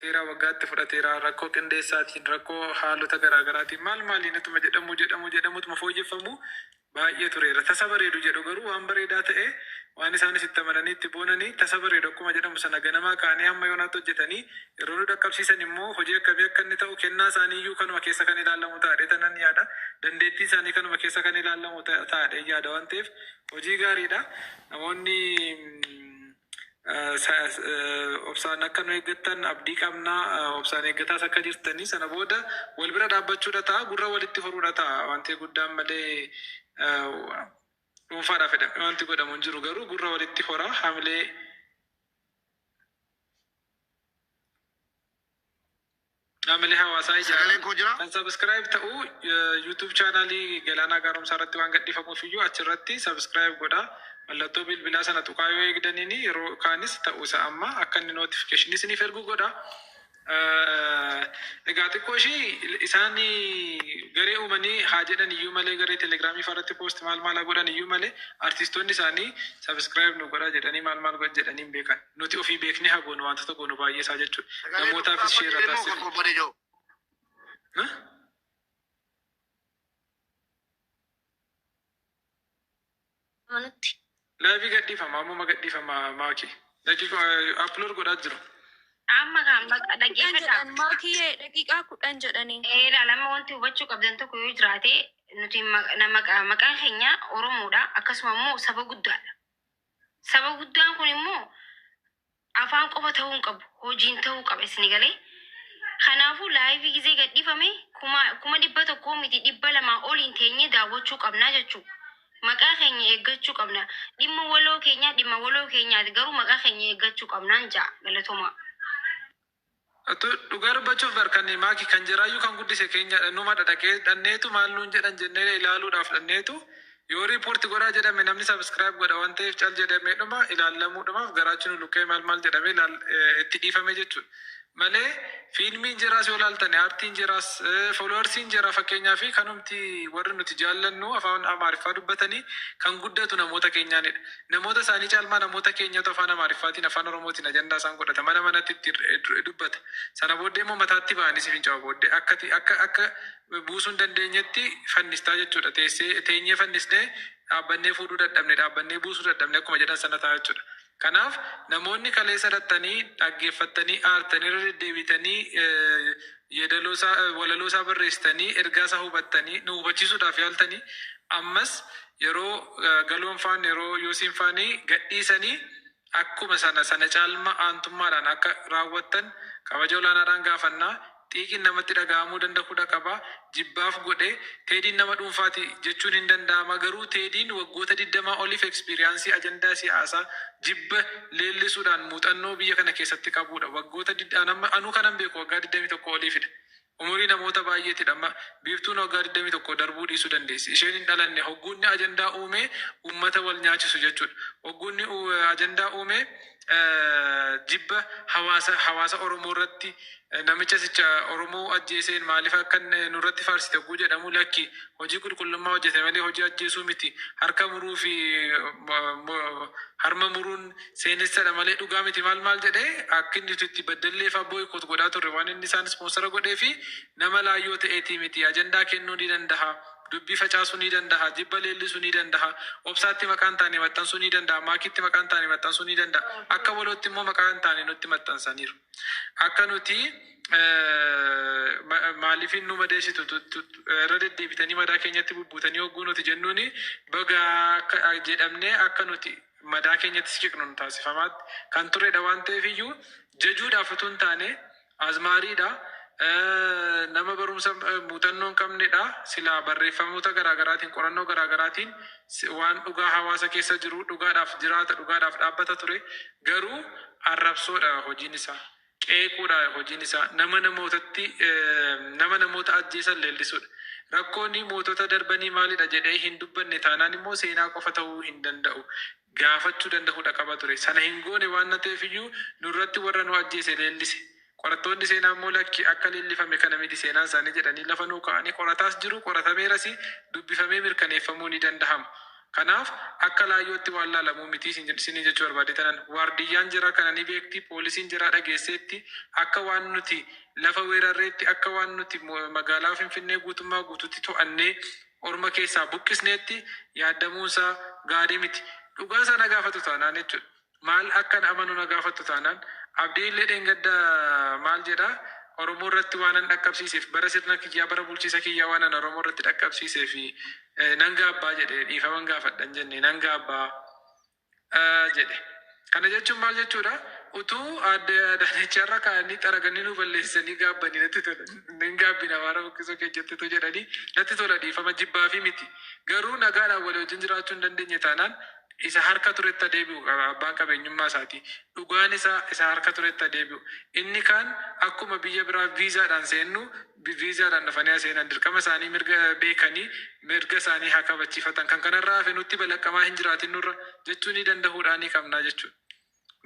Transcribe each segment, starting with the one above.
Teera waggaatti fudhateera rakkoo qindeessaatiin rakkoo haalota garaagaraatiin maaliinatuma jedhamutuma fooyyeffamu baay'ee tureera. Tasa bareedu jedhu garuu waan bareedaa ta'e waan isaanis itti amananii itti boonanii tasa bareedu akkuma jedhamu sana ganamaa kaanii hamma yoonaatti hojjetanii yeroo nu dhaqqabsiisan immoo hojii akkamii akka inni ta'u kennaa isaanii iyyuu kanuma keessa kan ilaalamu taadhe tanan yaada. Dandeettii isaanii kanuma keessa kan ilaalamu taadhe yaada waan ta'eef hojii gaariidha. Namoonni obsaan akka nu eeggattan abdii qabnaa obsaan eeggataa akka jirtanii sana booda wal bira dhaabbachuudha ta'a gurra walitti horuudha ta'a wanti guddaan malee dhuunfaadhaaf jedhame wanti godhamu hin jiru garuu gurra walitti hora hamilee hawaasaa ijaaran kan subscribe ta'uu YouTube chaanalii Galaanaa Gaaromsaa irratti waan gadhiifamuuf iyyuu achirratti subscribe godhaa. Mallattoo bilbilaa sana tuqaa yoo eegdaniini yeroo kaanis ta'uu isaa amma akka inni notification isiniif ergu godha. Egaa xiqqoo ishii isaan garee uumanii haa jedhan iyyuu malee garee telegiraamii irratti post maal godhan iyyuu malee artistoonni isaanii subscribe nu godha jedhanii maal godha jedhanii hin beekan. Nuti ofii beeknee haa goonu wantoota goonu baay'ee isaa jechuudha. Namootaafis share taasifama. Laafi gadhiifama amma gadhiifama maaki. Daqiiqa upload godhaa jiru. Amma kan bakka dhaggeeffadha. Maakii daqiiqaa 10 jedhanii. Lama wanti hubachuu qabdan tokko yoo jiraate nuti maqaan keenya Oromoodha. Akkasuma immoo saba guddaadha. Saba guddaan kun immoo afaan qofa ta'uu hin qabu. Hojiin ta'uu qaba isin galee. Kanaafuu laayivii gizee gadhiifame kuma 100 miti 200 oliin teenyee daawwachuu qabnaa jechuudha. Maqaa keenya eeggachuu qabna. Dhimma waloo keenyaati garuu maqaa keenya eeggachuu qabnaan ja'a galatoomaa. Dhugaa dubbachuuf barkanne maaki kan jiraayyuu kan guddise keenya numa dhadhaqee dhanneetu maal nuun jedhan jennee ilaaluudhaaf dhanneetu yoo riipoorti godhaa jedhame namni subscribe godha waan ta'eef cal jedhamee dhuma ilaallamuudhumaaf garaachuun lukkee maal jedhamee itti dhiifame jechuudha. Malee fiilmiin jiraas yoo laaltane aartiin jiraas foolowarsiin jira fakkeenyaa fi kanumti warri nuti jaallannu afaan Amaariffaa dubbatanii kan guddatu namoota keenyaanidha. Namoota isaanii caalmaa namoota keenyatu afaan Amaariffaatiin afaan Oromootiin ajandaa isaan godhata mana manatti itti dubbata. Sana booddee immoo mataatti ba'anii siif hin caa'u booddee akka buusuu hin dandeenyetti fannistaa jechuudha. Teenyee fannisnee dhaabbannee fuudhuu dadhabne dhaabbannee buusuu dadhabne akkuma jedhan sana ta'a jechuudha. Kanaaf namoonni kaleessa dhattanii dhaggeeffatanii aartanii irra deddeebitanii walaloosaa barreessitanii ergaasaa hubattanii nu hubachiisuudhaaf yaaltanii ammas yeroo galoonfaan yeroo yoosiin faanii gadhiisanii akkuma sana caalma aantummaadhaan akka raawwattan kabaja olaanaadhaan gaafannaa. Xiiqiin namatti dhaga'amuu danda'uudha qaba. Jibbaaf godhe teediin nama dhuunfaati jechuun hin danda'ama. Garuu teediin waggoota 20 oliif ekspiriyaansii ajandaa siyaasaa jibba leellisuudhaan muuxannoo biyya kana keessatti qabudha. Waggoota anuu kanan beeku waggaa 21 oliifidha. Umurii namoota baay'eetidha. Biiftuun waggaa 21 darbuu dhiisuu dandeessi. Isheen hin dhalanne hogguunni ajandaa uume uummata wal nyaachisu jechuudha. Hogguunni ajandaa uume jibba hawaasa Oromoo irratti namicha sicha Oromoo ajjeeseen maaliif akka nurratti faarsite guu jedhamu lakki hojii qulqullummaa hojjete malee hojii ajjeesuu miti. Harka muruu fi harma muruun seenessadha malee dhugaa miti maal jedhee akka inni itti baddallee fi boykoot godhaa turre waan inni isaan ispoonsara godhee fi nama laayyoo ta'eetii miti. Ajandaa kennuu ni danda'a. Dubbii facaasuu ni danda'a. Jibba leellisuu ni danda'a. Obsaatti maqaan taane maxxansuu ni danda'a. Maakitti maqaan taane maxxansuu ni danda'a. Akka walootti immoo maqaan taane nutti maxxansaniiru. Akka nuti maaliifin nu madeessitu irra deddeebitanii madaa keenyatti bubbuutanii hogguu nuti jennuuni bagaa jedhamnee akka nuti madaa keenyatti siqnu nu taasifamaatti kan turedha waan ta'eef iyyuu jajuudhaaf utuu hin taane azmaariidha. Nama barumsa muuxannoo hin qabnedha. Silaa barreeffamoota garaagaraatiin qorannoo garaagaraatiin waan dhugaa hawaasa keessa jiru dhugaadhaaf jiraata dhugaadhaaf dhaabbata ture. Garuu arrabsoodha hojiin isaa. Qeequudha hojiin isaa. Nama namoota ajjeesan leellisuudha. Rakkoonni mootota darbanii maalidha jedhee hin dubbanne taanaan immoo seenaa qofa ta'uu hin danda'u. Gaafachuu danda'uudha qaba ture. Sana hin goone waan ta'eef iyyuu nurratti warra nu ajjeese leellise. Qorattoonni seenaa immoo lakki akka leellifame kana miti seenaan isaanii jedhanii lafa nuu ka'anii qorataas jiru qoratameeras dubbifamee mirkaneeffamuu ni danda'ama. Kanaaf akka laayyootti waan laalamuu miti isinii jechuu barbaade tanan waardiyyaan jira kana ni beekti poolisiin jira dhageesseetti akka waan nuti lafa weerarreetti akka waan nuti magaalaa Finfinnee guutummaa guututti to'annee orma keessaa buqqisneetti yaadamuusaa gaarii miti. Dhugaa sana gaafatu taanaan jechuudha. Maal akkan amanu na gaafatu taanaan abdii illee dheengadda maal jedhaa Oromoo irratti waan an dhaqqabsiiseef bara sirna kiyyaa bara bulchiisa kiyyaa waan an Oromoo irratti dhaqqabsiisee fi nan gaabbaa jedhe dhiifaman gaafadhan jenne nan gaabbaa jedhe. Kana jechuun maal jechuudha? Utuu adda daanecharra kaa'anii xaraganii nu balleessanii gaabbanii natti tola. Nin gaabbina waara buqqisoo keejjattetu jedhanii natti tola dhiifama jibbaa fi miti. Garuu nagaadhaan walii wajjin jiraachuu hin dandeenye taanaan isa harka turetti deebi'u abbaan qabeenyummaa isaati. Dhugaan isaa isa harka turetti deebi'u. Inni kaan akkuma biyya biraa viizaadhaan seennu viizaadhaan dhufanii seenan dirqama isaanii mirga beekanii mirga isaanii haa kabachiifatan. Kan kanarraa hafe nutti balaqqamaa hin jiraatin nurra jechuu ni danda'uudhaan ni qabnaa jechuudha.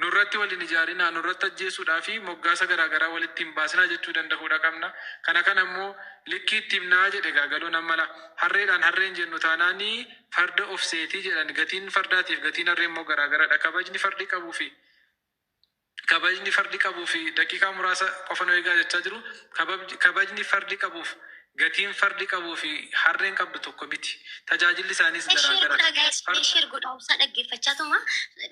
Nurratti waliin ijaarinaa nurratti ajjeesuudhaa fi moggaasa garaagaraa walitti hin baasinaa jechuu danda'uudha qabna. Kana immoo likkii itti himnaa jedhe gaagaluu namala harreedhaan harreen jennu taanaanii farda of seetii jedhan gatiin fardaatiif gatiin harree immoo garaagaradha. Kabajni fardi qabuu fi daqiiqaa muraasa qofa nu eegaa jechaa jiru. Kabajni fardi qabuuf gatiin fardi qabuu fi harreen qabdu tokko miti. Tajaajilli isaaniis garaagara. Sheer godha obsa dhaggeeffachaatuma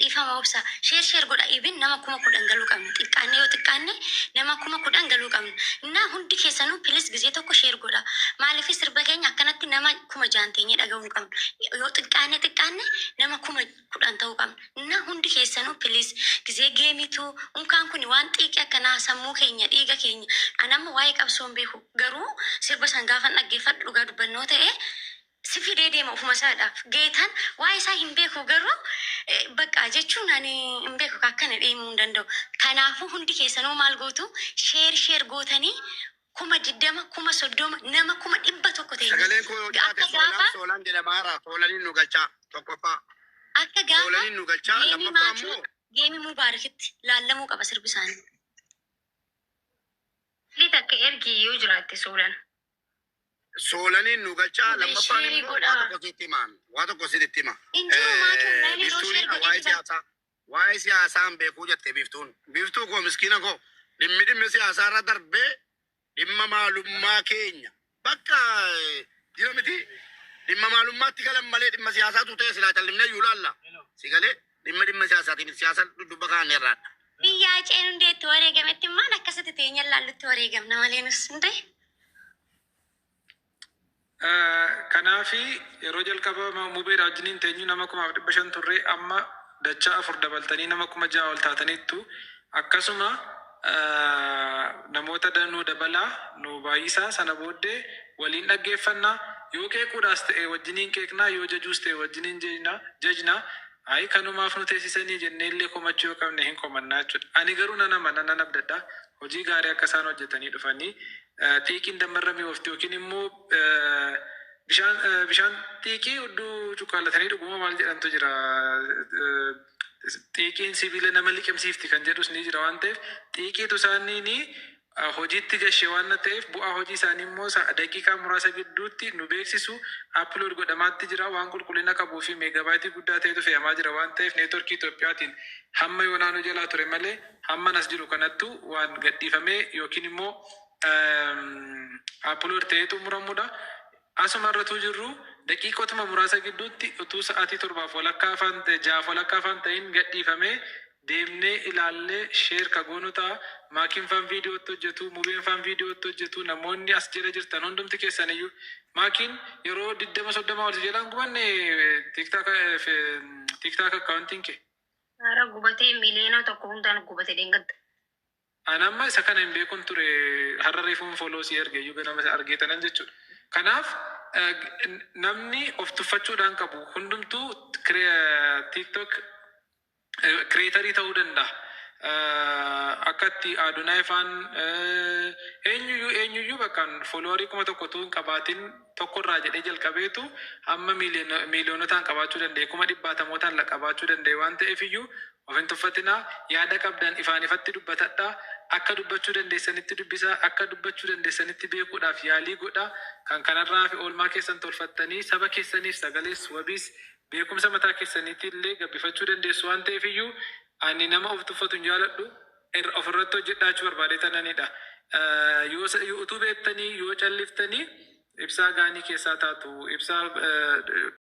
dhiifama obsa. Sheer godha ibin nama 10,000 galuu qabna. Xiqqaanne yoo xiqqaanne nama 10,000 galuu qabna. Innaa hundi keessanuu pilis gizee tokko sheer godha. Maaliif sirba keenya akkanatti nama 6,000 teenyee dhaga'uu qabna. Yoo xiqqaanne nama 10,000 ta'uu qabna. Innaa hundi keessanuu pilis gizee geemitu unkaan kun waan xiiqii akkanaa sammuu keenya dhiiga keenya anamma waa'ee qabsoon beeku garuu sirba san gaafa dhaggeeffadhu dhugaa dubbannoo ta'e si fidee deema ofuma isaadhaaf geetaan waa'ee isaa hin beeku garuu bakka jechuun ani hin beeku akkana deemuu hin danda'u. Kanaafuu hundi keessanuu maal gootu sheer gootanii 20,000 30,000 nama 100 ta'e. Sagaleen koo yoo jaate soolaan jedhamaara soolaniin nu galchaa tokkoffaa. Akka gaafa soolaniin nu galchaa lammaffaa immoo geemii mubaarakitti laallamuu qaba sirbi isaanii. Liit akka ergi yoo jiraatte soolan. soolaniin nu galchaa lammaffaan immoo waa tokko sitti hima. Biftuun waa'ee siyaasaan beekuu jette biftuun. Biftuu koo miskiina koo dhimmi siyaasaarra darbee dhimma maalummaa keenya bakka jira miti dhimma maalummaatti galan malee dhimma siyaasaatu ta'e silaa callimnee iyyuu laalla. Si galee dhimma siyaasaatiin siyaasa dudduba kaan irraadha. Biyyaa ceenu hundeetti wareegametti maal akkasitti teenya laallutti wareegamna malee nus hin ta'e. Kanaafi yeroo jalqaba mubeedha wajjiniin teenyu nama 500 turre amma dachaa 4 dabaltanii nama 6,000 ol taataniittu akkasuma namoota danuu dabalaa nu baay'isaa sana booddee waliin dhaggeeffannaa yoo qeequudhaas ta'e wajjiniin qeeqnaa yoo jajuus ta'e wajjiniin jajnaa ay kanumaaf nu teessisanii jenneellee komachuu yoo qabne hin komannaa jechuudha. Ani garuu nan abdadha hojii gaarii akka isaan hojjetanii dhufanii xiiqiin dammarramii oofti yookiin immoo bishaan xiiqii hudduu cuqqaallatanii dhuguma maal jedhantu jira. Xiiqiin sibiila nama liqimsiifti kan jedhus ni jira waan ta'eef xiiqiitu isaaniini hojiitti gashee waan ta'eef bu'aa hojii isaanii immoo daqiiqaa muraasa gidduutti nu beeksisu upload godhamaatti jira waan qulqullina qabuu fi meegabaayitii guddaa ta'etu fe'amaa jira waan ta'eef neetworkii Itoophiyaatiin hamma yoonaanuu jalaa ture malee hamma nas jiru kanattu waan gadhiifamee yookiin immoo upload ta'ee xumuramudha. Asuma irratti jirru daqiiqotuma muraasa gidduutti utuu sa'aatii 7 walakkaa afaan ta'in gadhiifamee deemnee ilaallee sheer kagoonu ta'a. Maakiin faan viidiyootti hojjetu, mubeen faan viidiyootti hojjetu, namoonni as jala jirtan hundumti keessan iyyuu maakiin yeroo 20-30 ol jedhan gubanne tiktaak akkaawuntiin kee. Haara gubatee miliyoona tokko hundaan gubate deengadda. Anamma isa kana hin beekun ture har'a reefuun foloosii erge iyyuu ganama isa argeetanan jechuudha. Kanaaf namni of tuffachuudhaan qabu hundumtuu tiktok kireetarii ta'uu danda'a. Akkatti Adunaa faan eenyuyyuu bakkaan foloorii 1,000 hin qabaatin tokkorraa jedhee jalqabeetu amma miiliyoonotaan qabaachuu danda'e 100,000 qabaachuu danda'e waan ta'eef iyyuu of hin tuffatinaa yaada qabdan ifaan ifatti dubbatadhaa. Akka dubbachuu dandeessanitti dubbisaa akka dubbachuu dandeessanitti beekuudhaaf yaalii godhaa kan kanarraa fi oolmaa keessan tolfattanii saba keessaniif sagalees wabiis beekumsa mataa keessaniitti illee gabbifachuu dandeessu waan ta'eef iyyuu ani nama of tuffatu hin jaaladhu ofirratti hojjedhaachuu barbaadetananidha. Yoo utuu beektanii yoo calliftanii ibsaa gaanii keessaa taatu ibsaa